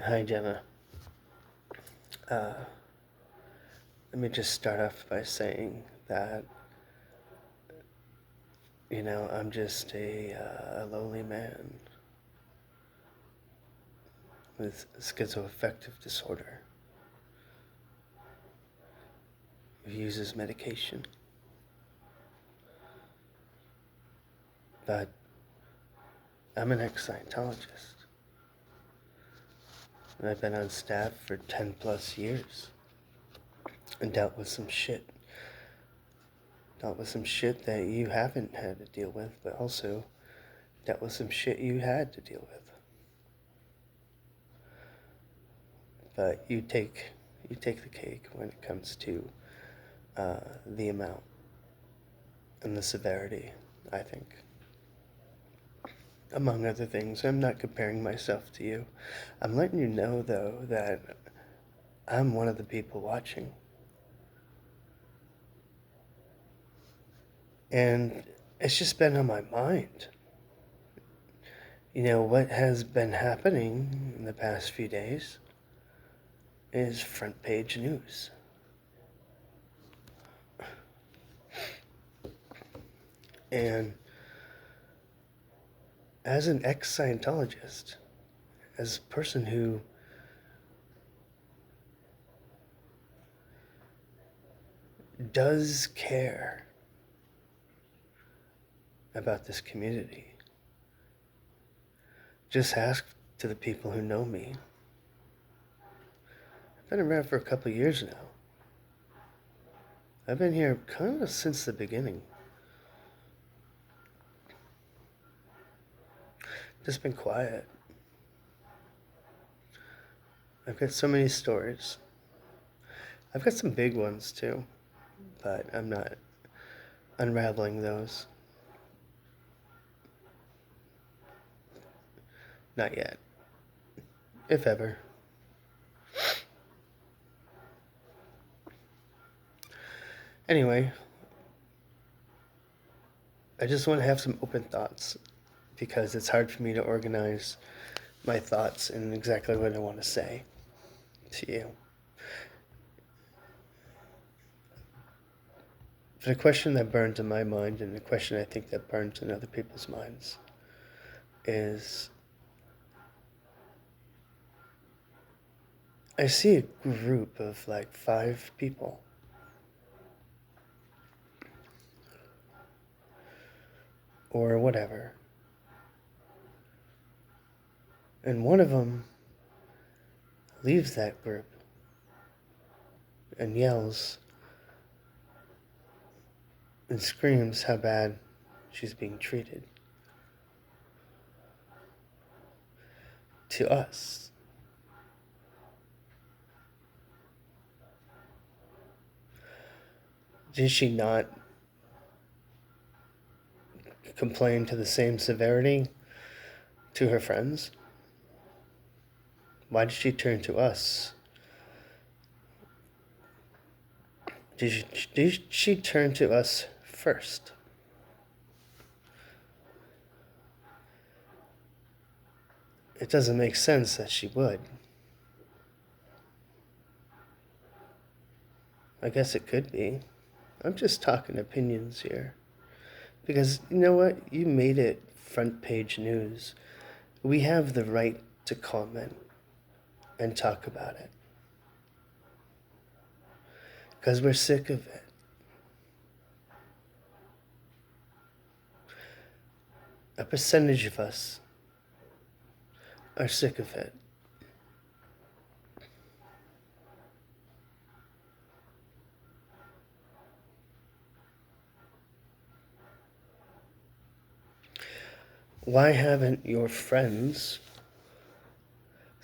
Hi, Jenna. Uh, Let me just start off by saying that, I'm just a lowly man with schizoaffective disorder who uses medication. But I'm an ex-Scientologist, and I've been on staff for 10 plus years and dealt with some shit. Dealt with some shit that you haven't had to deal with, but also dealt with some shit you had to deal with. But you take the cake when it comes to the amount and the severity, I think. Among other things, I'm not comparing myself to you. I'm letting you know, though, that I'm one of the people watching. And it's just been on my mind. What has been happening in the past few days is front page news. And as an ex Scientologist, as a person who does care about this community, just ask to the people who know me. I've been around for a couple of years now. I've been here kind of since the beginning. Just been quiet. I've got so many stories. I've got some big ones too, but I'm not unraveling those. Not yet. If ever. Anyway, I just want to have some open thoughts because it's hard for me to organize my thoughts in exactly what I want to say to you. But a question that burns in my mind, and a question I think that burns in other people's minds, is I see a group of like 5 people. Or whatever. And one of them leaves that group and yells and screams how bad she's being treated. To us. Did she not complain to the same severity to her friends? Why did she turn to us? Did she turn to us first? It doesn't make sense that she would. I guess it could be. I'm just talking opinions here. Because you know what? You made it front page news. We have the right to comment and talk about it. Because we're sick of it. A percentage of us are sick of it. Why haven't your friends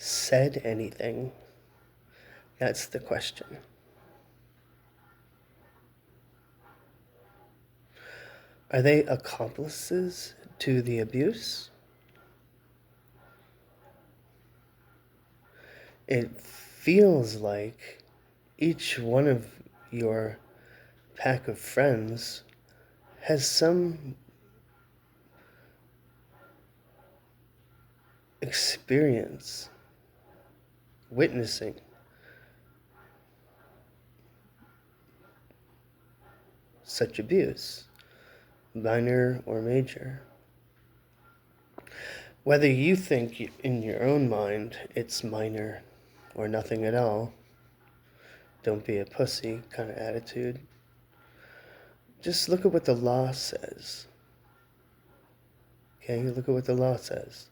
said anything? That's the question. Are they accomplices to the abuse? It feels like each one of your pack of friends has some experience witnessing such abuse, minor or major. Whether you think in your own mind it's minor or nothing at all, don't be a pussy kind of attitude. Just look at what the law says. Okay, look at what the law says.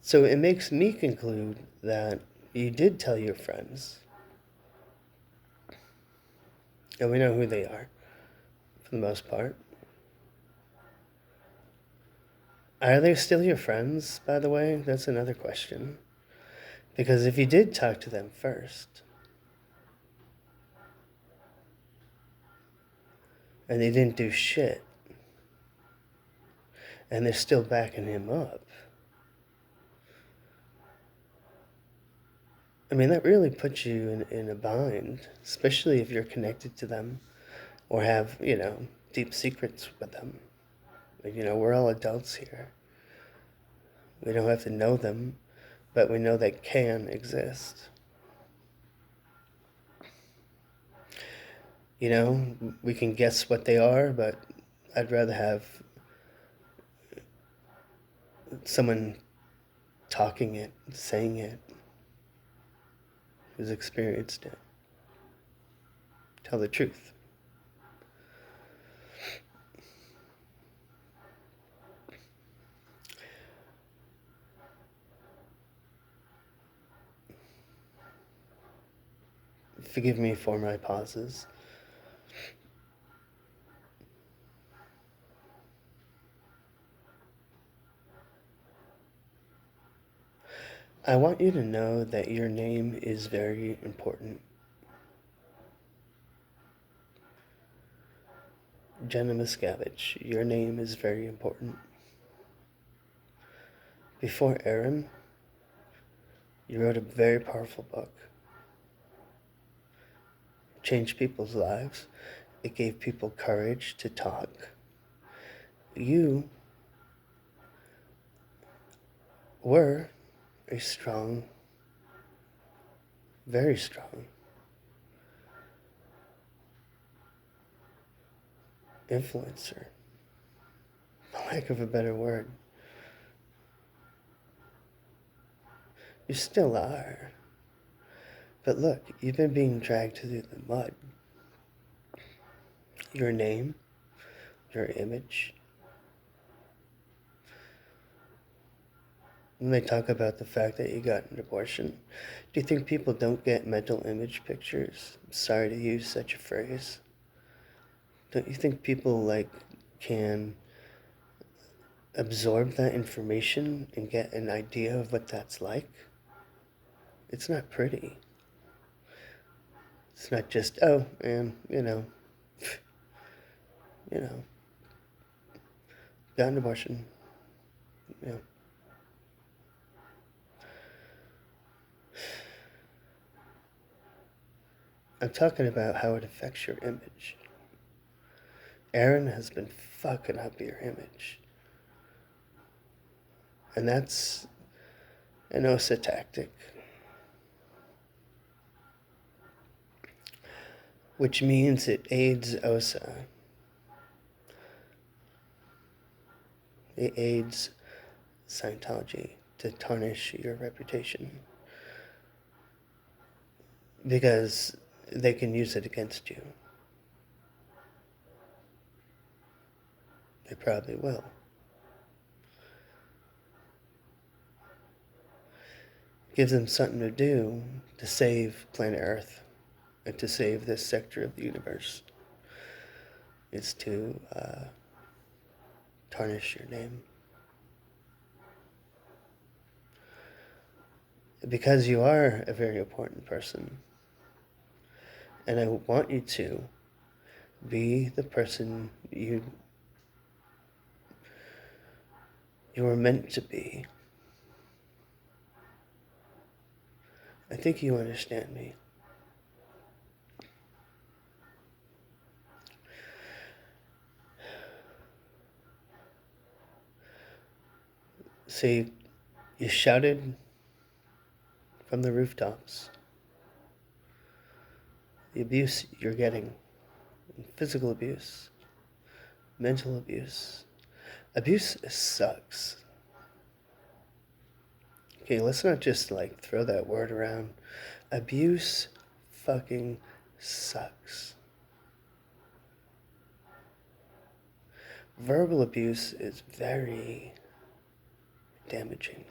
So it makes me conclude that you did tell your friends. And we know who they are, for the most part. Are they still your friends, by the way? That's another question. Because if you did talk to them first, and they didn't do shit, and they're still backing him up, I mean, that really puts you in a bind, especially if you're connected to them or have, deep secrets with them. We're all adults here. We don't have to know them, but we know they can exist. We can guess what they are, but I'd rather have someone talking it, saying it, who's experienced it. Tell the truth. Forgive me for my pauses. I want you to know that your name is very important. Jenna Miscavige, your name is very important. Before Aaron, you wrote a very powerful book. It changed people's lives. It gave people courage to talk. You were a strong, very strong influencer, for lack of a better word. You still are. But look, you've been being dragged through the mud. Your name, your image. When they talk about the fact that you got an abortion, do you think people don't get mental image pictures? I'm sorry to use such a phrase. Don't you think people can absorb that information and get an idea of what that's like? It's not pretty. It's not just, and got an abortion. I'm talking about how it affects your image. Aaron has been fucking up your image. And that's an OSA tactic. Which means it aids OSA. It aids Scientology to tarnish your reputation. Because they can use it against you. They probably will. Gives them something to do to save planet Earth and to save this sector of the universe. Is to tarnish your name. Because you are a very important person. And I want you to be the person you were meant to be. I think you understand me. So you shouted from the rooftops the abuse you're getting, physical abuse, mental abuse. Abuse sucks. Okay, let's not just like throw that word around. Abuse fucking sucks. Verbal abuse is very damaging.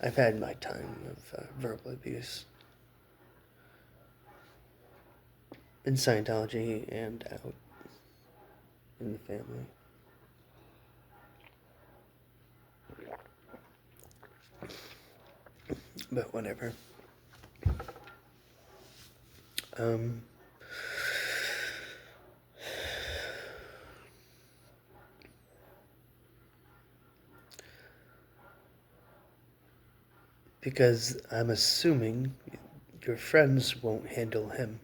I've had my time of verbal abuse in Scientology and out in the family. But whatever. Because I'm assuming your friends won't handle him.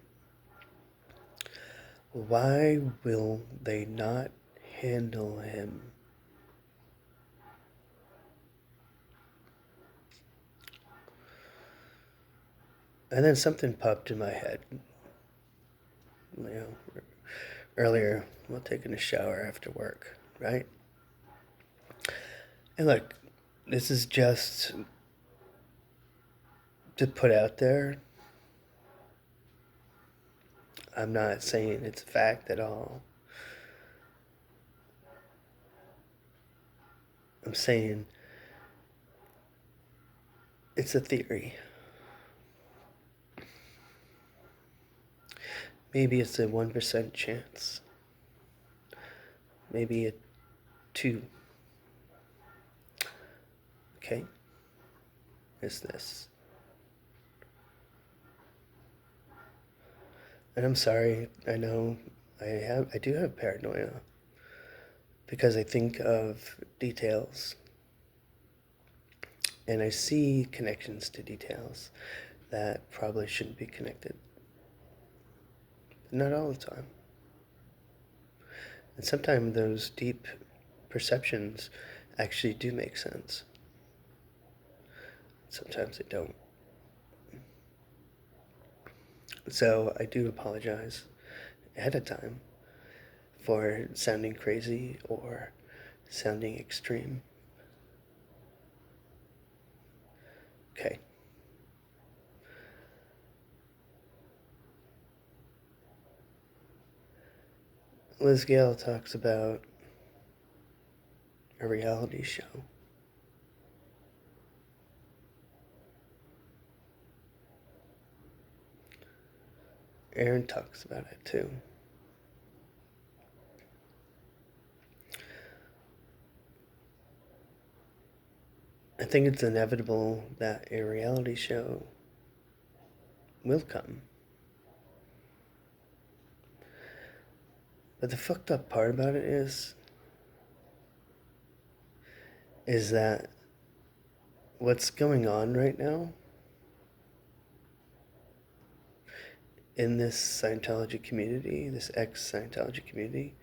Why will they not handle him? And then something popped in my head. You know, earlier, while taking a shower after work, right? And look, this is just to put out there. I'm not saying it's a fact at all. I'm saying it's a theory. Maybe it's a 1% chance. Maybe a 2. Okay? Is this. And I'm sorry, I know I do have paranoia because I think of details and I see connections to details that probably shouldn't be connected. Not all the time. And sometimes those deep perceptions actually do make sense. Sometimes they don't. So I do apologize ahead of time for sounding crazy or sounding extreme. Okay. Liz Gale talks about a reality show. Aaron talks about it too. I think it's inevitable that a reality show will come. But the fucked up part about it is that what's going on right now in this Scientology community, this ex-Scientology community,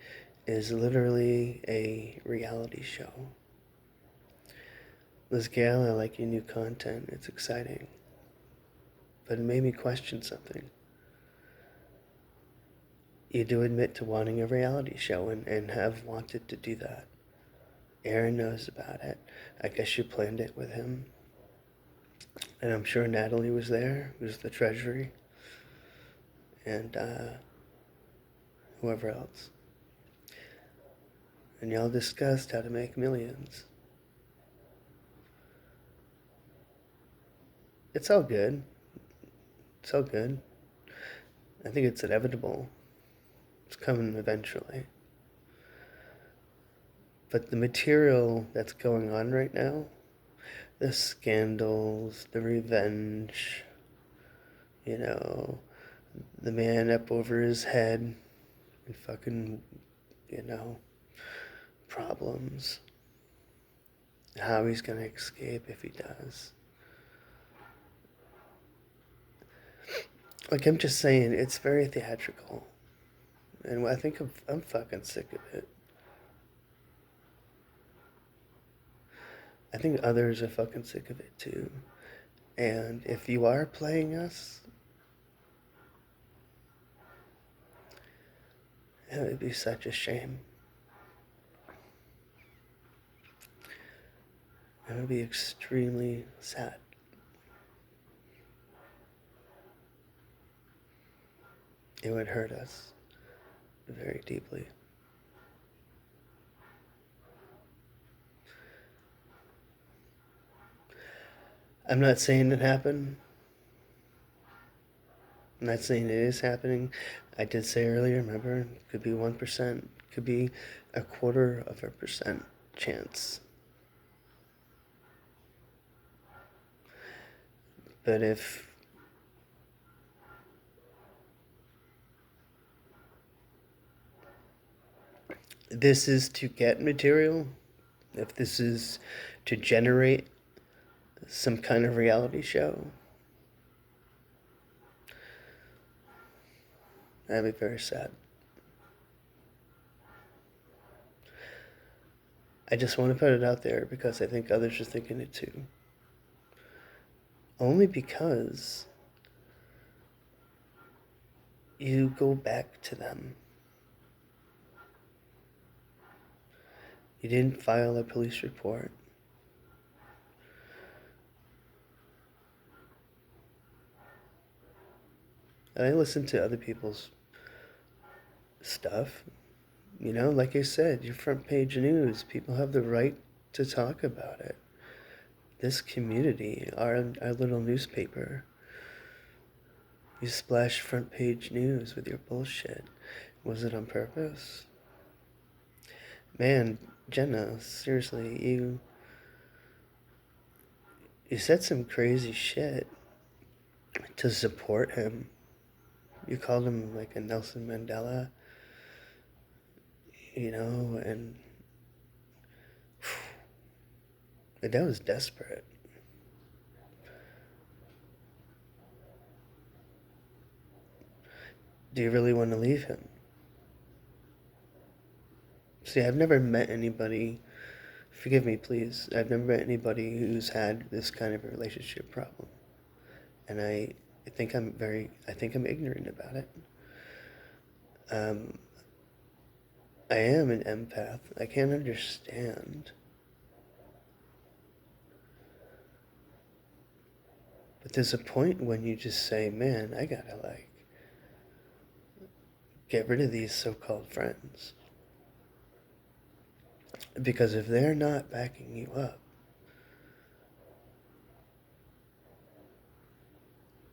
is literally a reality show. Liz Gale, I like your new content. It's exciting. But it made me question something. You do admit to wanting a reality show and have wanted to do that. Aaron knows about it. I guess you planned it with him. And I'm sure Natalie was there, who's the treasury. And whoever else. And y'all discussed how to make millions. It's all good. It's all good. I think it's inevitable. It's coming eventually. But the material that's going on right now, the scandals, the revenge, you know, the man up over his head and fucking, you know, problems. How he's gonna escape if he does. Like, I'm just saying, it's very theatrical. And I think I'm fucking sick of it. I think others are fucking sick of it too. And if you are playing us, it would be such a shame. It would be extremely sad. It would hurt us very deeply. I'm not saying it happened. I'm not saying it is happening. I did say earlier, remember, it could be 1%, could be 1/4% chance. But if this is to get material, if this is to generate some kind of reality show, that'd be very sad. I just want to put it out there because I think others are thinking it too. Only because you go back to them. You didn't file a police report. And I listen to other people's stuff. You know, like I said, your front page news, people have the right to talk about it. This community, our little newspaper, you splash front page news with your bullshit. Was it on purpose? Man, Jenna, seriously, you said some crazy shit to support him. You called him like a Nelson Mandela, you know, and that was desperate. Do you really want to leave him? See, I've never met anybody, forgive me please, I've never met anybody who's had this kind of a relationship problem. And I think I'm ignorant about it. I am an empath. I can't understand. But there's a point when you just say, man, I gotta like get rid of these so-called friends. Because if they're not backing you up,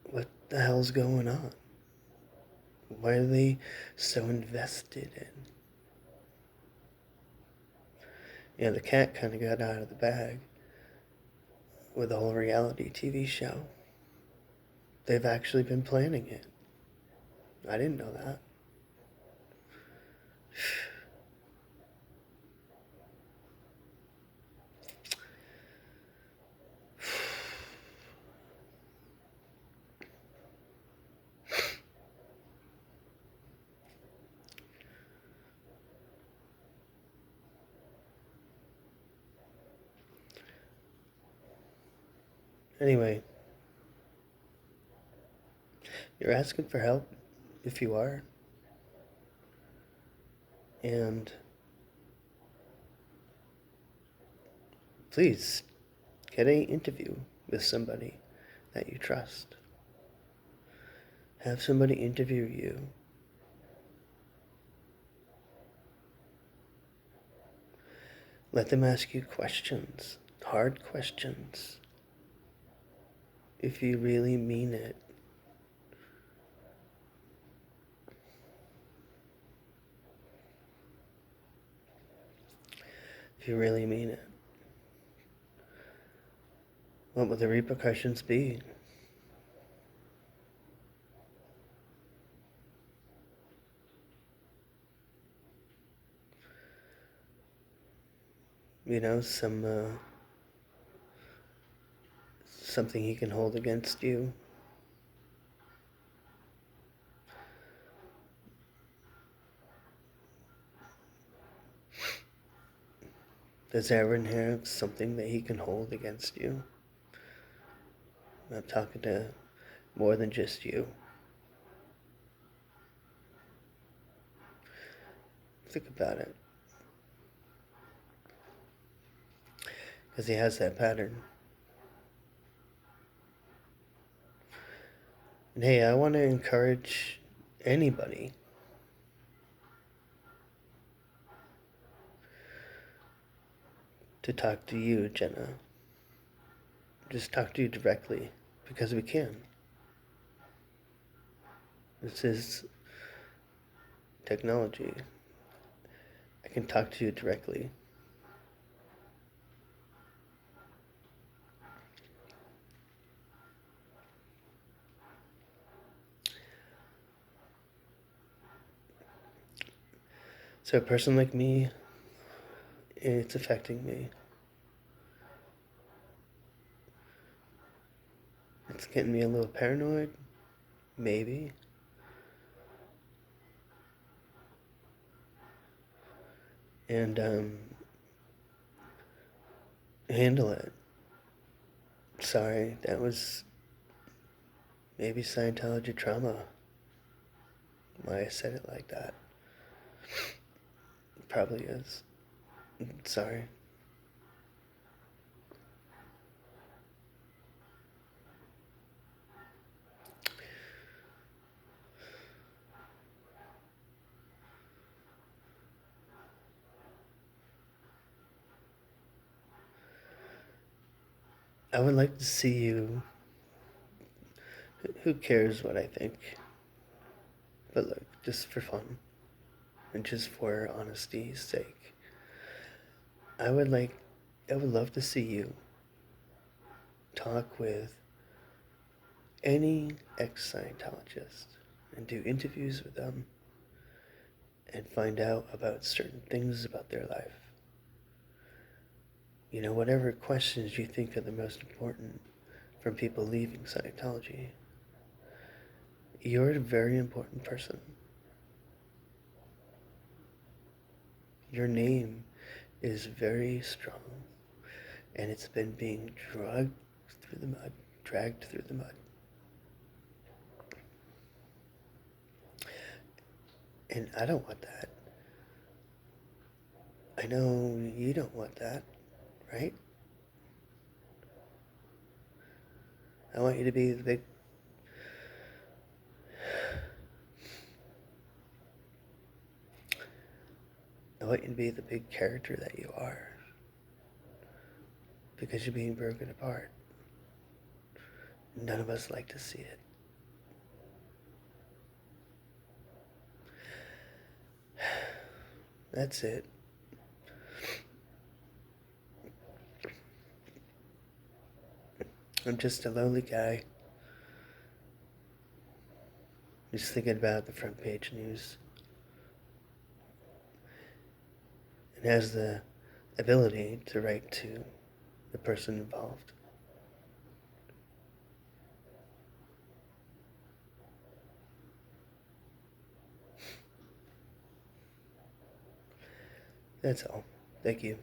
what the hell's going on? Why are they so invested in? You know, the cat kind of got out of the bag with the whole reality TV show. They've actually been planning it. I didn't know that. Anyway, you're asking for help if you are. And please get an interview with somebody that you trust. Have somebody interview you. Let them ask you questions, hard questions, if you really mean it. If you really mean it. What would the repercussions be? You know, something he can hold against you. Does Aaron have something that he can hold against you? I'm talking to more than just you. Think about it. Because he has that pattern. And hey, I want to encourage anybody to talk to you, Jenna. Just talk to you directly, because we can. This is technology. I can talk to you directly. So a person like me, it's affecting me. It's getting me a little paranoid, maybe. And handle it. Sorry, that was maybe Scientology trauma. Why I said it like that. It probably is. Sorry. I would like to see you. Who cares what I think? But look, just for fun, and just for honesty's sake, I would love to see you talk with any ex-Scientologist and do interviews with them and find out about certain things about their life. You know, whatever questions you think are the most important from people leaving Scientology. You're a very important person. Your name is very strong, and it's been being dragged through the mud. And I don't want that. I know you don't want that, right? I want you to be the big... I want you to be the big character that you are. Because you're being broken apart. None of us like to see it. That's it. I'm just a lonely guy. Just thinking about the front page news. And has the ability to write to the person involved. That's all. Thank you.